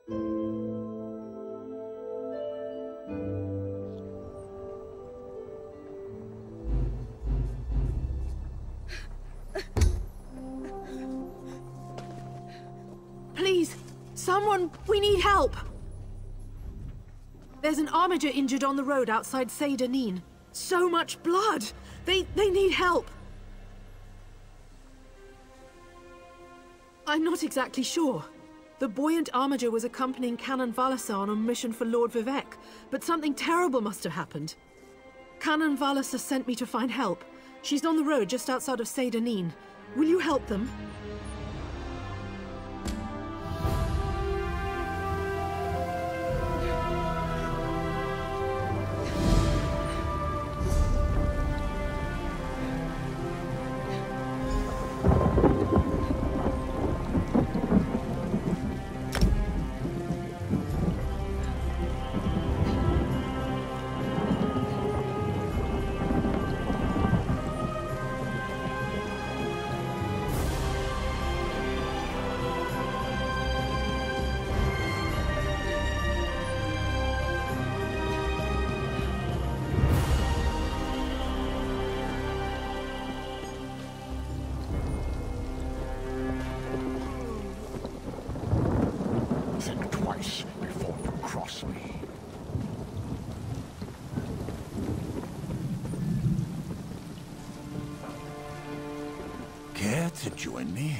Please, someone, we need help! There's an armiger injured on the road outside Seydanin. So much blood! They need help! I'm not exactly sure. The buoyant armiger was accompanying Canon Valasa on a mission for Lord Vivek, but something terrible must have happened. Canon Valasa sent me to find help. She's on the road just outside of Seydanin. Will you help them? Before you cross me. Care to join me?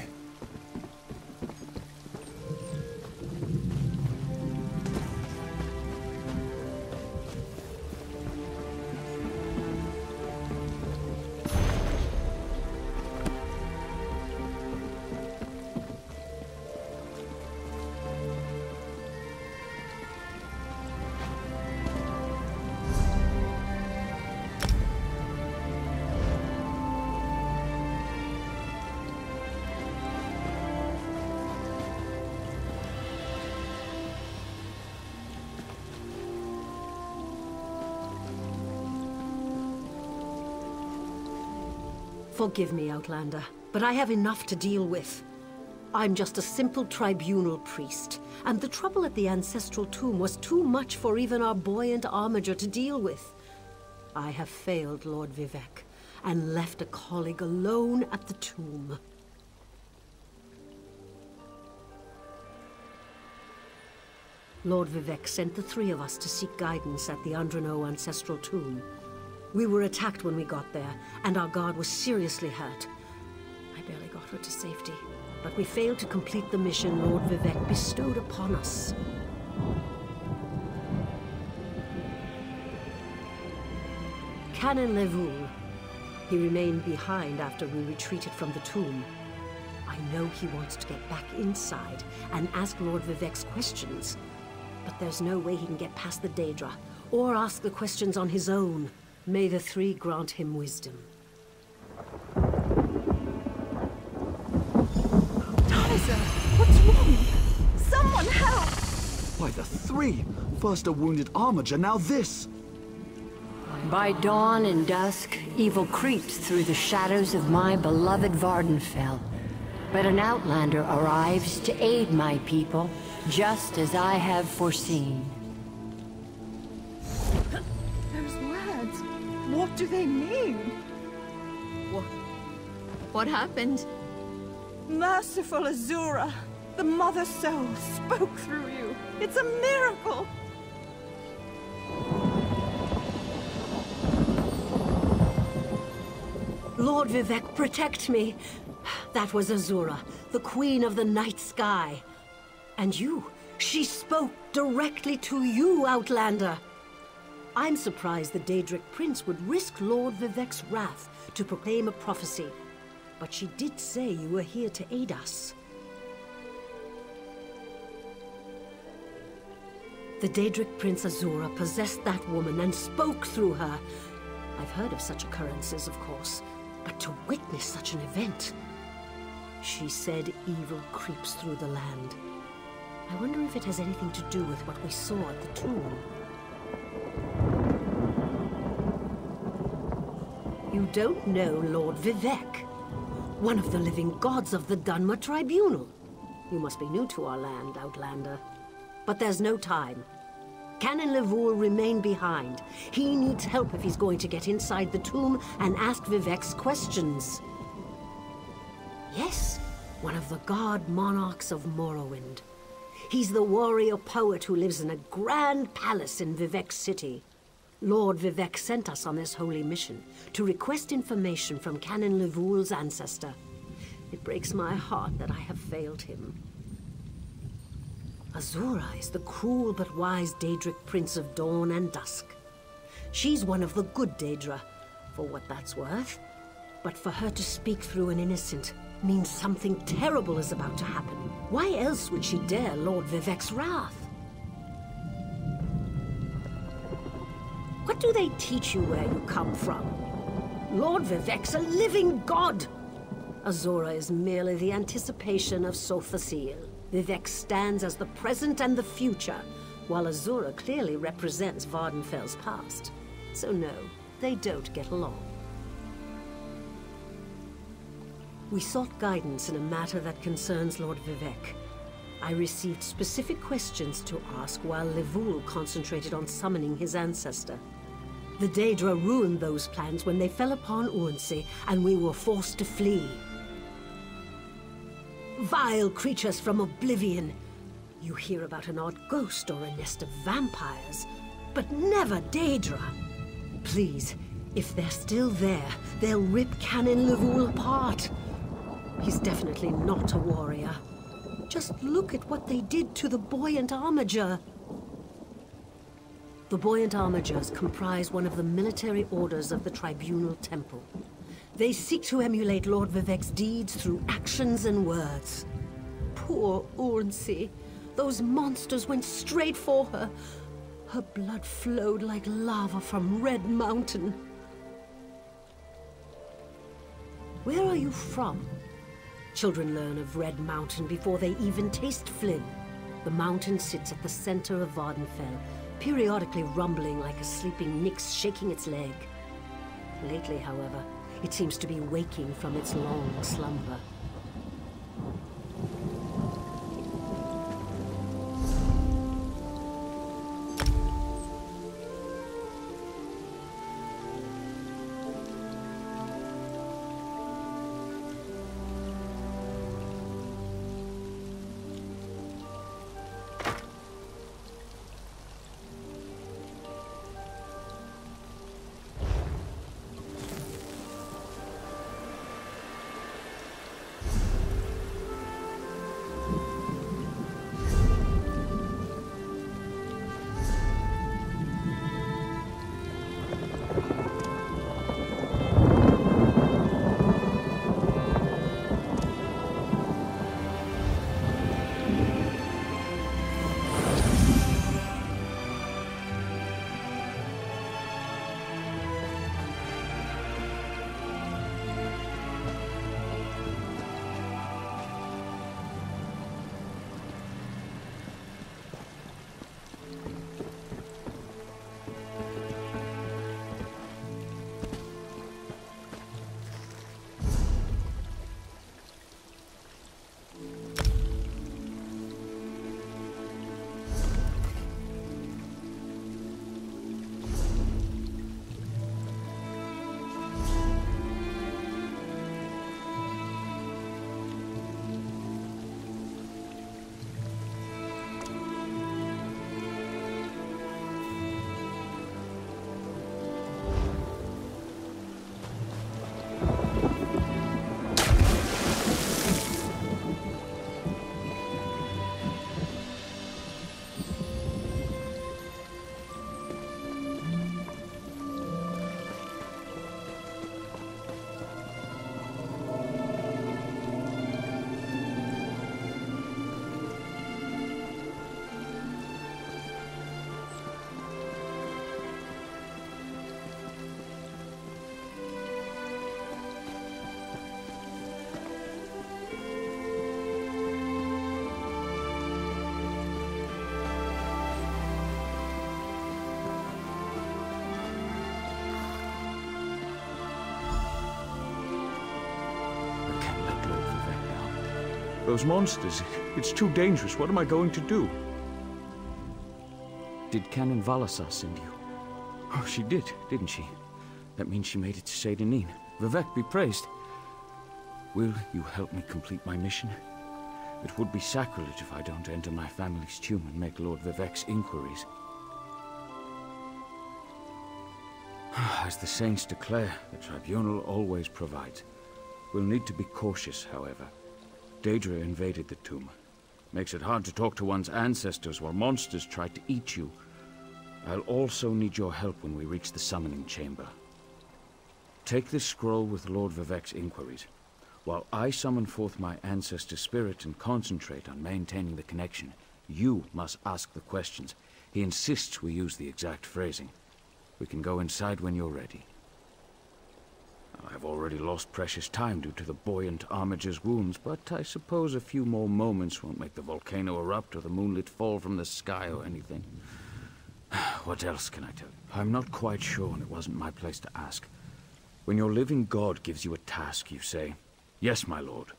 Forgive me, Outlander, but I have enough to deal with. I'm just a simple tribunal priest, and the trouble at the ancestral tomb was too much for even our buoyant armiger to deal with. I have failed Lord Vivek, and left a colleague alone at the tomb. Lord Vivek sent the three of us to seek guidance at the Andrano ancestral tomb. We were attacked when we got there, and our guard was seriously hurt. I barely got her to safety, but we failed to complete the mission Lord Vivek bestowed upon us. Canon Levoul. He remained behind after we retreated from the tomb. I know he wants to get back inside and ask Lord Vivek's questions, but there's no way he can get past the Daedra, or ask the questions on his own. May the three grant him wisdom. Tyser, what's wrong? Someone help! Why, the three? First a wounded armiger, now this! By dawn and dusk, evil creeps through the shadows of my beloved Vardenfell. But an outlander arrives to aid my people, just as I have foreseen. What do they mean? What happened? Merciful Azura, the Mother Soul spoke through you. It's a miracle! Lord Vivek, protect me! That was Azura, the Queen of the Night Sky. And you, she spoke directly to you, Outlander. I'm surprised the Daedric Prince would risk Lord Vivek's wrath to proclaim a prophecy. But she did say you were here to aid us. The Daedric Prince Azura possessed that woman and spoke through her. I've heard of such occurrences, of course, but to witness such an event... She said evil creeps through the land. I wonder if it has anything to do with what we saw at the tomb. You don't know Lord Vivek, one of the living gods of the Dunmer Tribunal. You must be new to our land, Outlander. But there's no time. Canon Levoul remain behind. He needs help if he's going to get inside the tomb and ask Vivek's questions. Yes, one of the god monarchs of Morrowind. He's the warrior poet who lives in a grand palace in Vivek City. Lord Vivek sent us on this holy mission to request information from Canon Levoul's ancestor. It breaks my heart that I have failed him. Azura is the cruel but wise Daedric Prince of Dawn and Dusk. She's one of the good Daedra, for what that's worth. But for her to speak through an innocent means something terrible is about to happen. Why else would she dare Lord Vivek's wrath? What do they teach you where you come from? Lord Vivek's a living god! Azura is merely the anticipation of Sothasil. Vivek stands as the present and the future, while Azura clearly represents Vardenfell's past. So no, they don't get along. We sought guidance in a matter that concerns Lord Vivek. I received specific questions to ask while Levoul concentrated on summoning his ancestor. The Daedra ruined those plans when they fell upon Urnsey, and we were forced to flee. Vile creatures from oblivion. You hear about an odd ghost or a nest of vampires, but never Daedra. Please, if they're still there, they'll rip Canon Levoul apart. He's definitely not a warrior. Just look at what they did to the Buoyant Armiger. The Buoyant Armigers comprise one of the military orders of the Tribunal Temple. They seek to emulate Lord Vivek's deeds through actions and words. Poor Urnsey. Those monsters went straight for her. Her blood flowed like lava from Red Mountain. Where are you from? Children learn of Red Mountain before they even taste Flynn. The mountain sits at the center of Vardenfell, periodically rumbling like a sleeping Nyx shaking its leg. Lately, however, it seems to be waking from its long slumber. Those monsters, it's too dangerous. What am I going to do? Did Canon Valasar send you? Oh, she did, didn't she? That means she made it to Seydanin. Vivek be praised. Will you help me complete my mission? It would be sacrilege if I don't enter my family's tomb and make Lord Vivek's inquiries. As the saints declare, the tribunal always provides. We'll need to be cautious, however. Daedra invaded the tomb. Makes it hard to talk to one's ancestors while monsters try to eat you. I'll also need your help when we reach the summoning chamber. Take this scroll with Lord Vivek's inquiries, while I summon forth my ancestor spirit and concentrate on maintaining the connection. You must ask the questions. He insists we use the exact phrasing. We can go inside when you're ready. I've already lost precious time due to the buoyant armiger's wounds, but I suppose a few more moments won't make the volcano erupt or the moonlit fall from the sky or anything. What else can I tell you? I'm not quite sure, and it wasn't my place to ask. When your living god gives you a task, you say, "Yes, my lord."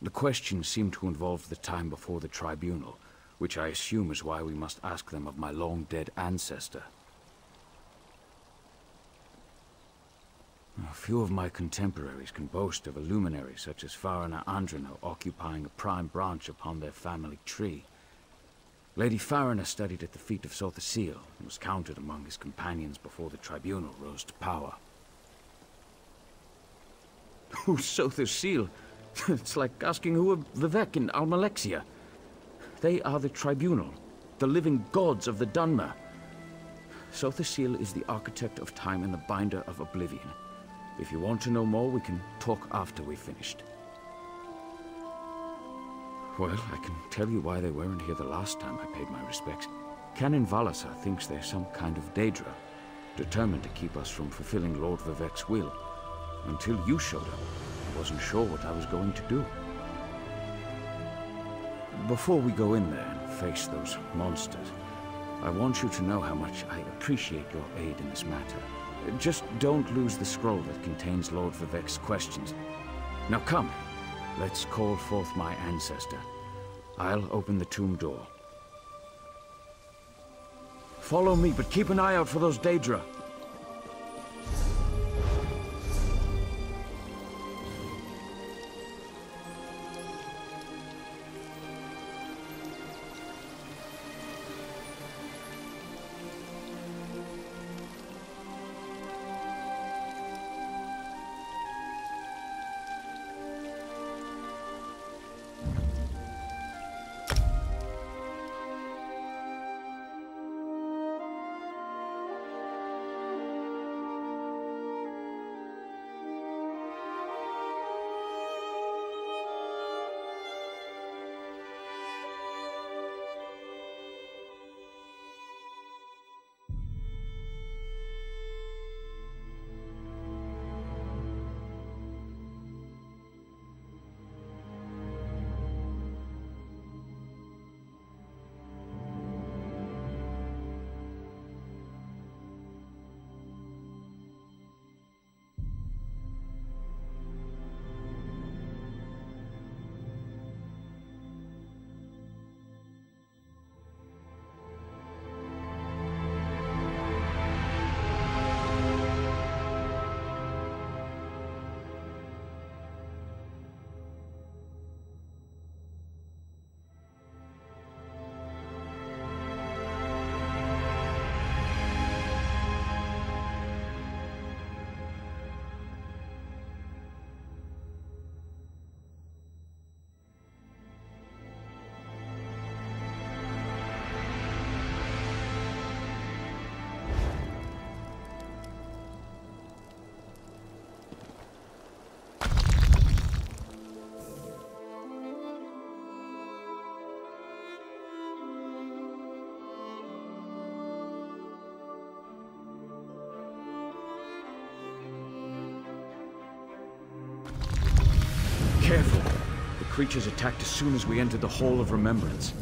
The questions seem to involve the time before the tribunal, which I assume is why we must ask them of my long-dead ancestor. A few of my contemporaries can boast of a luminary such as Farina Andrano occupying a prime branch upon their family tree. Lady Farina studied at the feet of Sothasil and was counted among his companions before the tribunal rose to power. Who's Sothasil? It's like asking who are Vivek and Almalexia. They are the tribunal, the living gods of the Dunmer. Sothasil is the architect of time and the binder of oblivion. If you want to know more, we can talk after we've finished. Well, I can tell you why they weren't here the last time I paid my respects. Canon Valasar thinks they're some kind of Daedra, determined to keep us from fulfilling Lord Vivek's will. Until you showed up, I wasn't sure what I was going to do. Before we go in there and face those monsters, I want you to know how much I appreciate your aid in this matter. Just don't lose the scroll that contains Lord Vivek's questions. Now come, let's call forth my ancestor. I'll open the tomb door. Follow me, but keep an eye out for those Daedra. Careful! The creatures attacked as soon as we entered the Hall of Remembrance.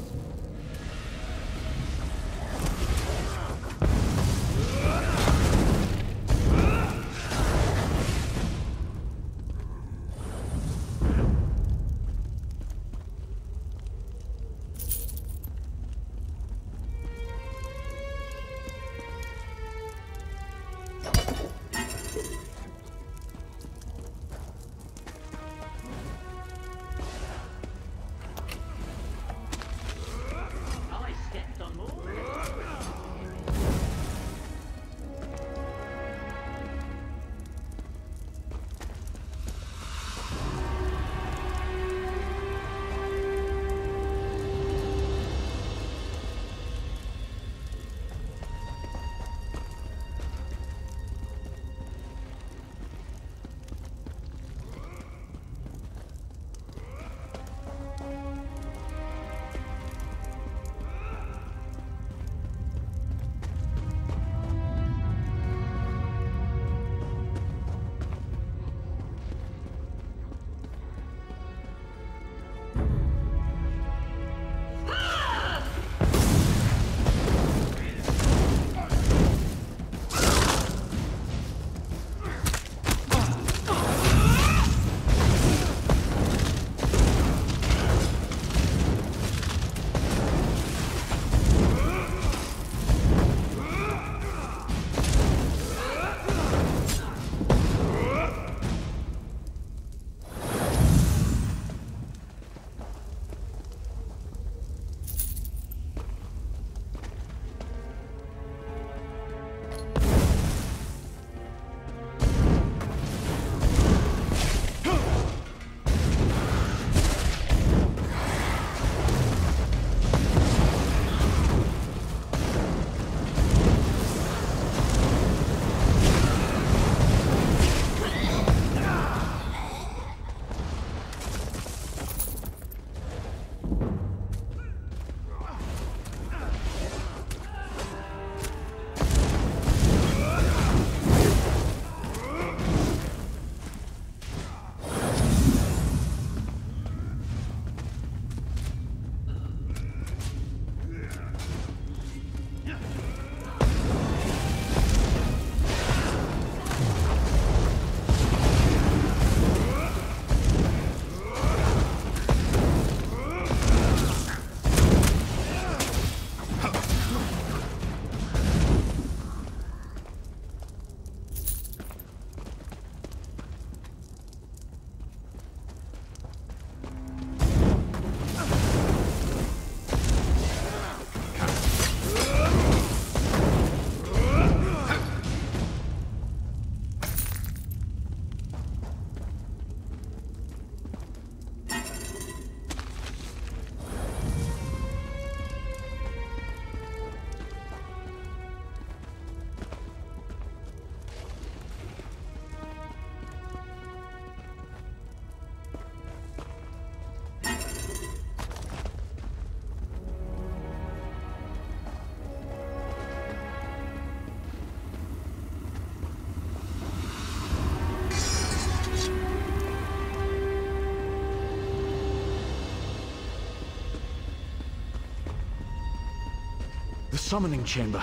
The summoning chamber.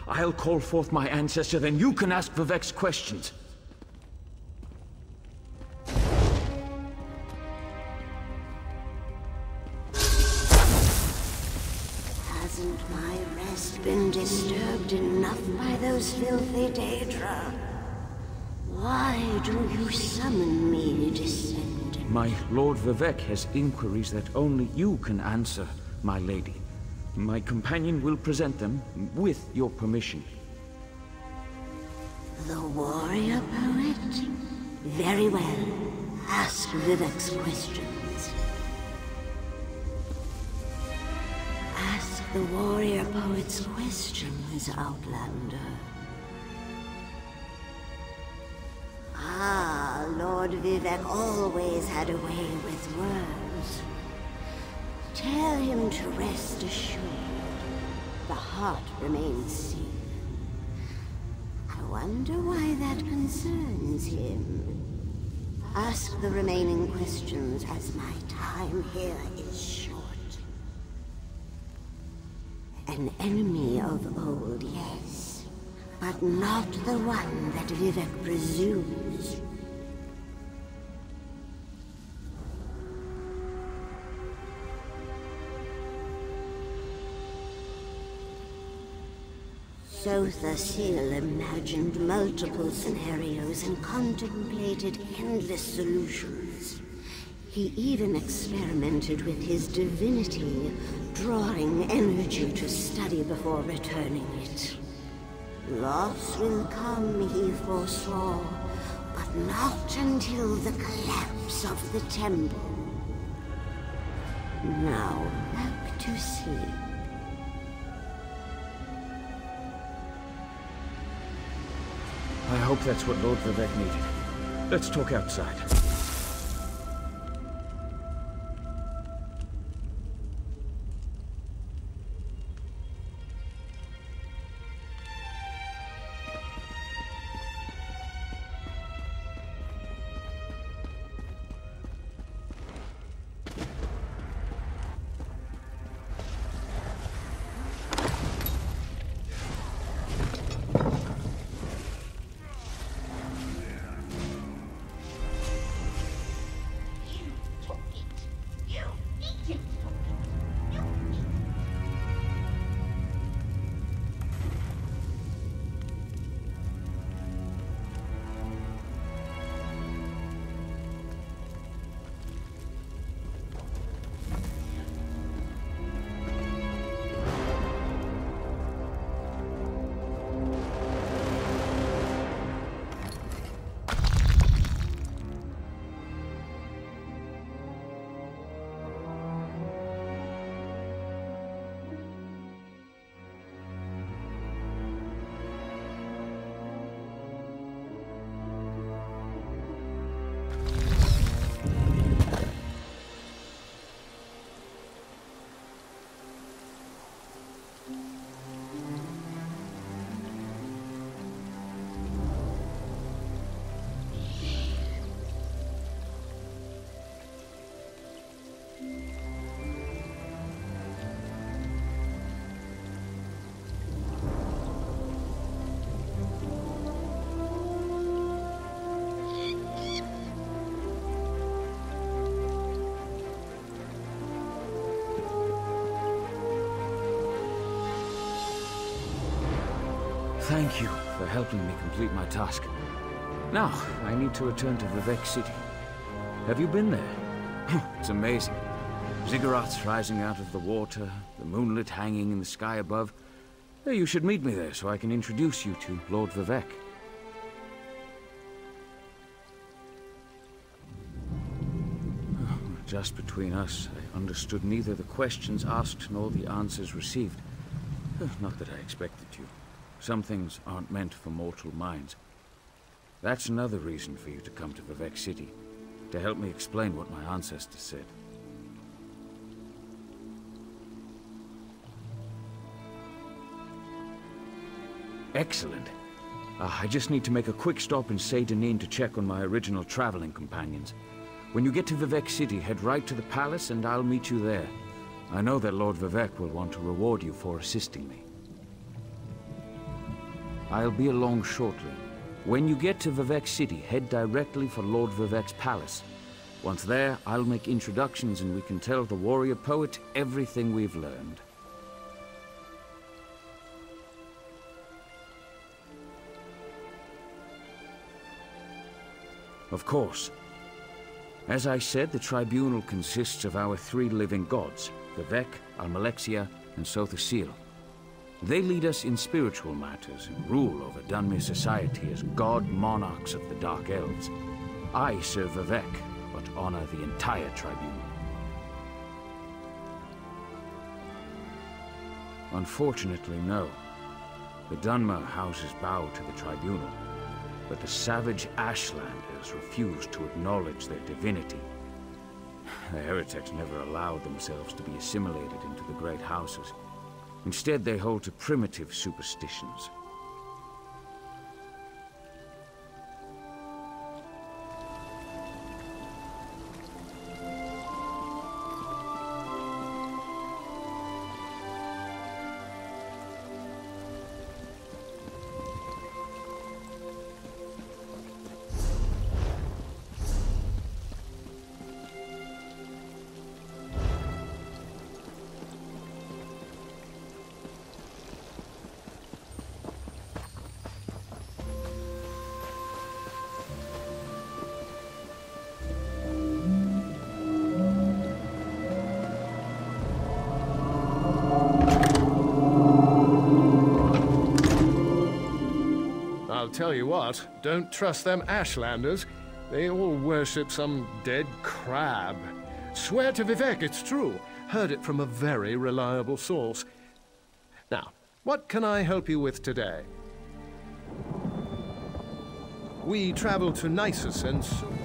I'll call forth my ancestor, then you can ask Vivek's questions. Hasn't my rest been disturbed enough by those filthy Daedra? Why do you summon me, descendant? My Lord Vivek has inquiries that only you can answer, my lady. My companion will present them with your permission. The warrior poet? Very well. Ask Vivek's questions. Ask the warrior poet's questions, Outlander. Ah, Lord Vivek always had a way with words. Tell him to rest assured. The heart remains seen. I wonder why that concerns him. Ask the remaining questions as my time here is short. An enemy of old, yes, but not the one that Vivek presumes. Sotha Sil imagined multiple scenarios and contemplated endless solutions. He even experimented with his divinity, drawing energy to study before returning it. Loss will come, he foresaw, but not until the collapse of the temple. Now, back to sleep. I hope that's what Lord Vivek needed. Let's talk outside. Thank you for helping me complete my task. Now, I need to return to Vivek City. Have you been there? It's amazing. Ziggurats rising out of the water, the moonlit hanging in the sky above. You should meet me there so I can introduce you to Lord Vivek. Just between us, I understood neither the questions asked nor the answers received. Not that I expected you. Some things aren't meant for mortal minds. That's another reason for you to come to Vivek City, to help me explain what my ancestors said. Excellent. I just need to make a quick stop in Seydanin to check on my original traveling companions. When you get to Vivek City, head right to the palace and I'll meet you there. I know that Lord Vivek will want to reward you for assisting me. I'll be along shortly. When you get to Vivec City, head directly for Lord Vivec's palace. Once there, I'll make introductions and we can tell the warrior poet everything we've learned. Of course. As I said, the tribunal consists of our 3 living gods, Vivec, Almalexia, and Sothosil. They lead us in spiritual matters and rule over Dunmer society as god monarchs of the Dark Elves. I serve Vivec, but honor the entire tribunal. Unfortunately, no. The Dunmer houses bow to the tribunal, but the savage Ashlanders refuse to acknowledge their divinity. The heretics never allowed themselves to be assimilated into the great houses. Instead, they hold to primitive superstitions. I'll tell you what, don't trust them Ashlanders. They all worship some dead crab. Swear to Vivec it's true. Heard it from a very reliable source. Now, what can I help you with today? We travel to Nisus and soon...